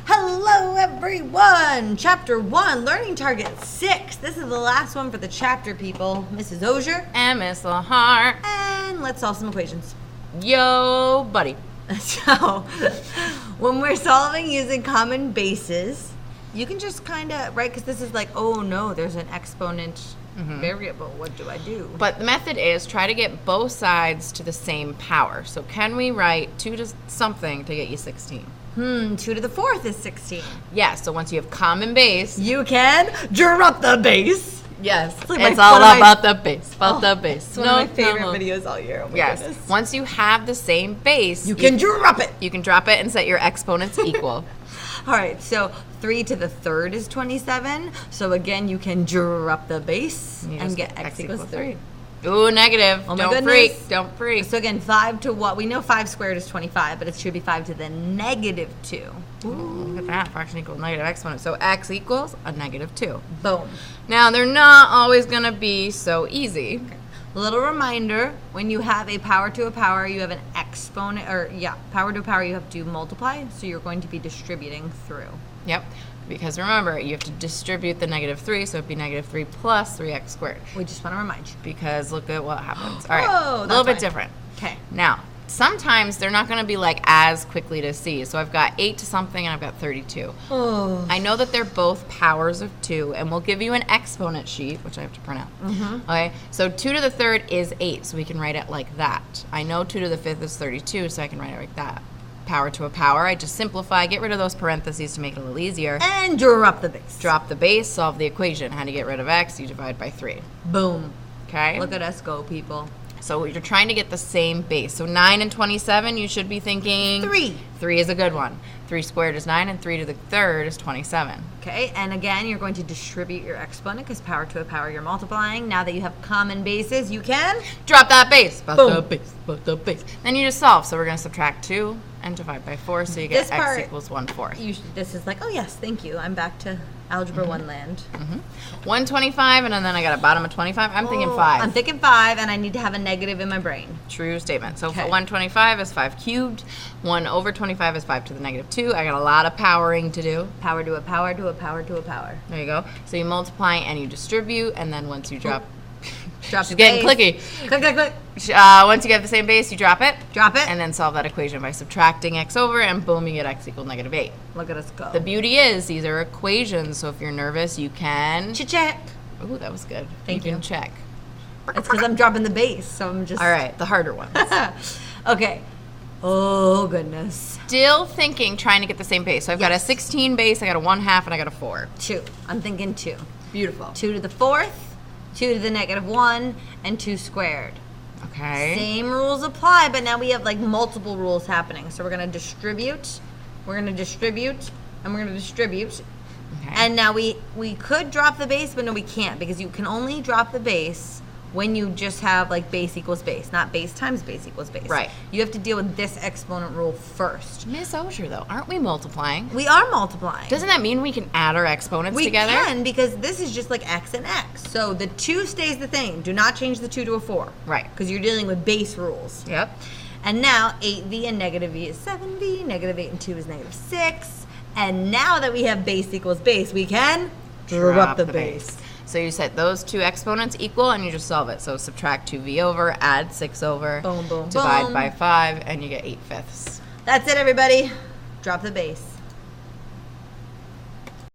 Hello everyone! Chapter 1, Learning Target 6. This is the last one for the chapter, people. Mrs. Ozier. And Miss Lahar. And let's solve some equations. Yo, buddy. So, when we're solving using common bases, you can just kind of, right, because this is like, oh no, there's an exponent variable. What do I do? But the method is try to get both sides to the same power. So can we write 2 to something to get you 16? 2 to the 4th is 16. Yeah, so once you have common base, you can drop the base. Yes, it's all about the base. The base. It's one of my favorite videos all year. Oh my goodness. Once you have the same base, you can drop it. You can drop it and set your exponents equal. All right, so 3 to the 3rd is 27. So again, you can drop the base and get x equals 3. Ooh, negative. Oh my goodness. Don't freak. So again, 5 to what? We know 5 squared is 25, but it should be 5 to the negative 2. Ooh, look at that. Fraction equals negative exponent. So x equals a negative 2. Boom. Now, they're not always going to be so easy. Okay. Little reminder, when you have a power to a power, you have an exponent, power to a power, you have to multiply, so you're going to be distributing through. Yep, because remember, you have to distribute the negative 3, so it'd be negative 3 plus 3x squared. We just want to remind you. Because look at what happens. All right, a little bit different. Okay. Now, sometimes they're not going to be like as quickly to see. So I've got 8 to something and I've got 32. Oh. I know that they're both powers of 2, and we'll give you an exponent sheet, which I have to print out. Okay, so 2 to the 3rd is 8, so we can write it like that. I know 2 to the 5th is 32, so I can write it like that. Power to a power, I just simplify, get rid of those parentheses to make it a little easier. And drop the base. Drop the base, solve the equation. How to get rid of x, you divide by 3. Boom. Okay? Look at us go, people. So you're trying to get the same base. So 9 and 27, you should be thinking 3. 3 is a good one. 3 squared is 9, and 3 to the 3rd is 27. Okay, and again, you're going to distribute your exponent because power to a power, you're multiplying. Now that you have common bases, you can drop that base. Boom. The base. Then you just solve. So we're going to subtract 2 and divide by 4, so you get x equals 1/4. This is like, oh yes, thank you. I'm back to Algebra 1 land. 125, and then I got a bottom of 25. I'm thinking 5. I'm thinking 5, and I need to have a negative in my brain. True statement. So for 125 is 5 cubed. 1 over 25 is 5 to the negative 2. I got a lot of powering to do. Power to a power to a power to a power. There you go. So you multiply and you distribute, and then once you drop... Drop She's getting clicky. Click, click, click. Once you get the same base, you drop it. Drop it. And then solve that equation by subtracting x over, and boom, you get x equals negative 8. Look at us go. The beauty is these are equations, so if you're nervous, you can... check. Ooh, that was good. Thank you. You can check. It's because I'm dropping the base, so I'm just... All right, the harder ones. Okay. Oh, goodness. Still thinking, trying to get the same base. So I've got a 16 base, I got a 1/2, and I got a 4. 2. I'm thinking 2. Beautiful. 2 to the 4th, 2 to the negative 1, and 2 squared. Okay. Same rules apply, but now we have like multiple rules happening. So we're going to distribute, and we're going to distribute. Okay. And now we could drop the base, but no, we can't, because you can only drop the base when you just have like base equals base, not base times base equals base. Right. You have to deal with this exponent rule first. Miss Ozier, though, aren't we multiplying? We are multiplying. Doesn't that mean we can add our exponents together? We can, because this is just like x and x. So the 2 stays the same. Do not change the 2 to a 4. Right. Because you're dealing with base rules. Yep. And now 8v and negative v is 7v, negative 8 and 2 is negative 6. And now that we have base equals base, we can drop the base. So you set those 2 exponents equal, and you just solve it. So subtract 2v over, add 6 over, boom, boom, divide boom. by 5, and you get 8/5. That's it, everybody. Drop the base.